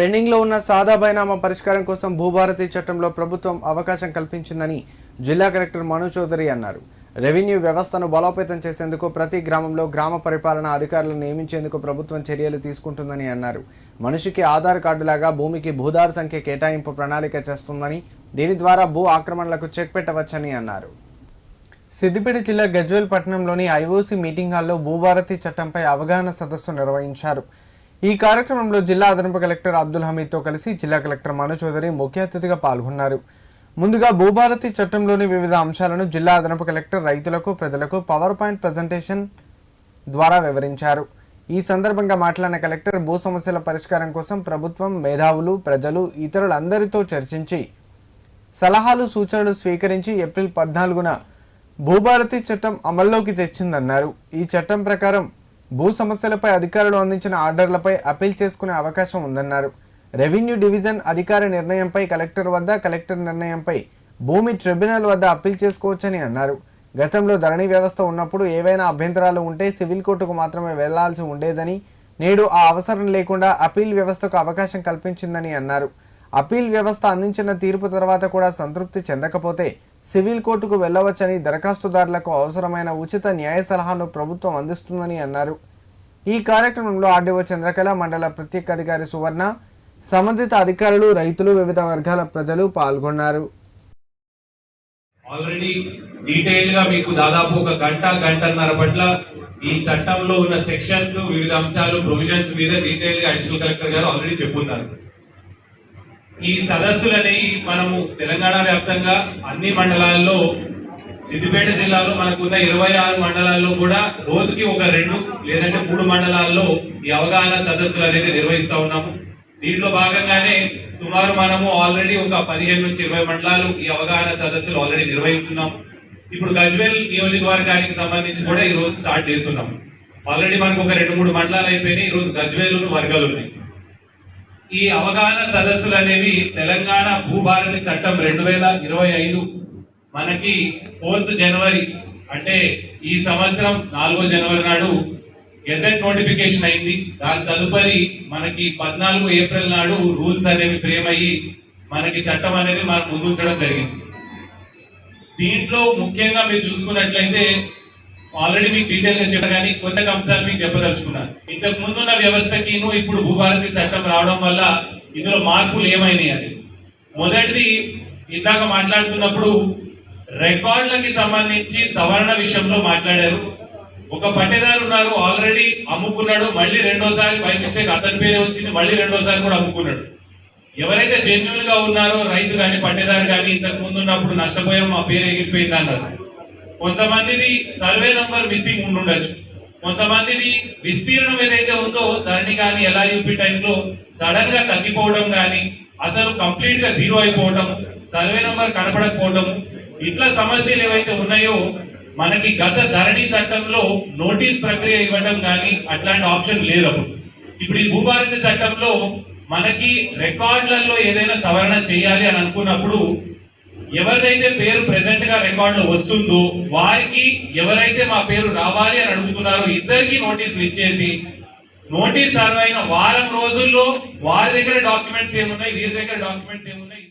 Pending లో ఉన్న సాదా బైనామా పరిష్కారం కోసం భూభారతి చట్టంలో ప్రభుత్వం అవకాశం కల్పించిందని జిల్లా కలెక్టర్ మను చౌదరి అన్నారు. రెవెన్యూ వ్యవస్థను బలోపేతం చేసేందుకు ప్రతి గ్రామంలో గ్రామ పరిపాలన అధికారులను నియమించేందుకు ప్రభుత్వం చర్యలు తీసుకుంటుందని అన్నారు. మనిషికి ఆధార్ కార్డులాగా భూమికి భూదారు సంఖ్య కేటాయింపు ప్రణాళిక చేస్తుందని, దీని ద్వారా భూ ఆక్రమణలకు చెక్ పెట్టవచ్చని అన్నారు. సిద్దిపేట జిల్లా గజ్వేల్ పట్టణంలోని ఐఓసీ మీటింగ్ హాల్లో భూభారతి చట్టంపై అవగాహన సదస్సు నిర్వహించారు. ఈ కార్యక్రమంలో జిల్లా అదనపు కలెక్టర్ అబ్దుల్ హమీద్తో కలిసి జిల్లా కలెక్టర్ మను చౌదరి ముఖ్య అతిథిగా పాల్గొన్నారు. ముందుగా భూభారతి చట్టంలోని వివిధ అంశాలను జిల్లా అదనపు కలెక్టర్ రైతులకు, ప్రజలకు పవర్ పాయింట్ ప్రజెంటేషన్ ద్వారా వివరించారు. ఈ సందర్భంగా మాట్లాడిన కలెక్టర్ భూ సమస్యల పరిష్కారం కోసం ప్రభుత్వం, మేధావులు, ప్రజలు, ఇతరులందరితో చర్చించి సలహాలు, సూచనలు స్వీకరించి ఏప్రిల్ 14న భూభారతి చట్టం అమల్లోకి తెచ్చిందన్నారు. ఈ చట్టం ప్రకారం భూ సమస్యలపై అధికారులు అందించిన ఆర్డర్లపై అప్పీల్ చేసుకునే అవకాశం ఉందన్నారు. రెవెన్యూ డివిజన్ అధికారి నిర్ణయంపై కలెక్టర్ వద్ద, కలెక్టర్ నిర్ణయంపై భూమి ట్రిబ్యునల్ వద్ద అప్పీల్ చేసుకోవచ్చని అన్నారు. గతంలో ధరణి వ్యవస్థ ఉన్నప్పుడు ఏవైనా అభ్యంతరాలు ఉంటే సివిల్ కోర్టుకు మాత్రమే వెళ్లాల్సి ఉండేదని, నేడు ఆ అవసరం లేకుండా అప్పీల్ వ్యవస్థకు అవకాశం కల్పించిందని అన్నారు. అప్పీల్ వ్యవస్థ అందించిన తీర్పు తర్వాత కూడా సంతృప్తి చెందకపోతే సివిల్ కోర్టుకు వెళ్లవచ్చని, దరఖాస్తుదారులకు అవసరమైన ఉచిత న్యాయ సలహాను ప్రభుత్వం అందిస్తుందని అన్నారు. ఈ కార్యక్రమంలో ఆర్డీఓ చంద్రకళ, మండల ప్రత్యేక అధికారి సువర్ణ, సంబంధిత అధికారులు, రైతులు, వివిధ వర్గాల ప్రజలు పాల్గొన్నారు. ఆల్రెడీ డీటెయిల్ గా మీకు దాదాపు ఒక గంటన్నర పట్ల ఈ చట్టంలో ఉన్న సెక్షన్స్, వివిధ అంశాలు, ప్రొవిజన్స్ మీద డీటెయిల్ గా అడిషనల్ కలెక్టర్ గారు ఆల్రెడీ చెప్పున్నారు. ఈ సదస్సులని మనము తెలంగాణ వ్యాప్తంగా అన్ని మండలాల్లో, సిద్దిపేట జిల్లాలో మనకున్న 26 మండలాల్లో కూడా రోజుకి ఒక 2 లేదంటే 3 మండలాల్లో ఈ అవగాహన సదస్సులు అనేది నిర్వహిస్తా ఉన్నాము. దీంట్లో భాగంగానే సుమారు మనము ఆల్రెడీ ఒక 15 నుంచి 20 మండలాలు ఈ అవగాహన సదస్సులు ఆల్రెడీ నిర్వహిస్తున్నాము. ఇప్పుడు గజ్వేల్ నియోజకవర్గానికి సంబంధించి కూడా ఈ రోజు స్టార్ట్ చేస్తున్నాం. ఆల్రెడీ మనకు ఒక 2-3 మండలాలు అయిపోయినాయి. ఈ రోజు గజ్వేల్ వర్గాలు ఉన్నాయి. ఈ అవగాహన సదస్సులు అనేవి తెలంగాణ భూభారతి చట్టం 2025 మనకి 4th జనవరి అంటే ఈ సంవత్సరం 4వ జనవరి నాడు గెజెట్ నోటిఫికేషన్ అయింది. దాని తదుపరి మనకి 14 ఏప్రిల్ నాడు రూల్స్ అనేవి ఫ్రేమ్ అయ్యి మనకి చట్టం అనేది మనం ముందుంచడం జరిగింది. దీంట్లో ముఖ్యంగా మీరు చూసుకున్నట్లయితే ఆల్రెడీ మీకు డీటెయిల్ గా చెప్పాను, కానీ కొన్ని అంశాలు మీకు చెప్పదలుచుకున్నాను. ఇంతకు ముందున్న వ్యవస్థకి ఇప్పుడు భూభారతి చట్టం రావడం వల్ల ఇందులో మార్పులు ఏమైనాయి అని. మొదటిది, ఇందాక మాట్లాడుతున్నప్పుడు రికార్డులకి సంబంధించి సవరణ విషయంలో మాట్లాడారు. ఒక పట్టేదారు ఉన్నారు, ఆల్రెడీ అమ్ముకున్నాడు, మళ్ళీ రెండోసారి బై మిస్టేక్ అతని పేరే వచ్చింది, మళ్ళీ రెండోసారి కూడా అమ్ముకున్నాడు. ఎవరైతే జెన్యున్ గా ఉన్నారో రైతు కానీ పట్టేదారు కానీ ఇంతకు ముందు ఉన్నప్పుడు నష్టపోయాం, మా పేరు ఎగిరిపోయింది అన్నారు. కొంతమందిది సర్వే నంబర్ మిస్సింగ్ ఉండుండొచ్చు, కొంతమందిది విస్తీర్ణం ఏదైతే ఉందో దాన్ని కానీ LIUP టైంలో సడన్ గా తగ్గిపోవడం కానీ, అసలు కంప్లీట్ గా జీరో అయిపోవడం, సర్వే నంబర్ కనపడకపోవడం, ఇట్లా సమస్యలు ఏవైతే ఉన్నాయో మనకి గత ధరణి చట్టంలో నోటీస్ ప్రక్రియ ఇవ్వడం కానీ అట్లాంటి ఆప్షన్ లేదు. అప్పుడు ఇప్పుడు ఈ భూభారతి చట్టంలో మనకి రికార్డులలో ఏదైనా సవరణ చేయాలి అని అనుకున్నప్పుడు ఎవరిదైతే పేరు ప్రెసెంట్ గా రికార్డులో వస్తుందో వారికి, ఎవరైతే మా పేరు రావాలి అని అడుగుతున్నారో ఇద్దరికి నోటీసులు ఇచ్చేసి, నోటీస్ సర్వ్ అయిన వారం రోజుల్లో వారి దగ్గర డాక్యుమెంట్స్ ఏమున్నాయి, వీరి దగ్గర డాక్యుమెంట్స్ ఏమున్నాయి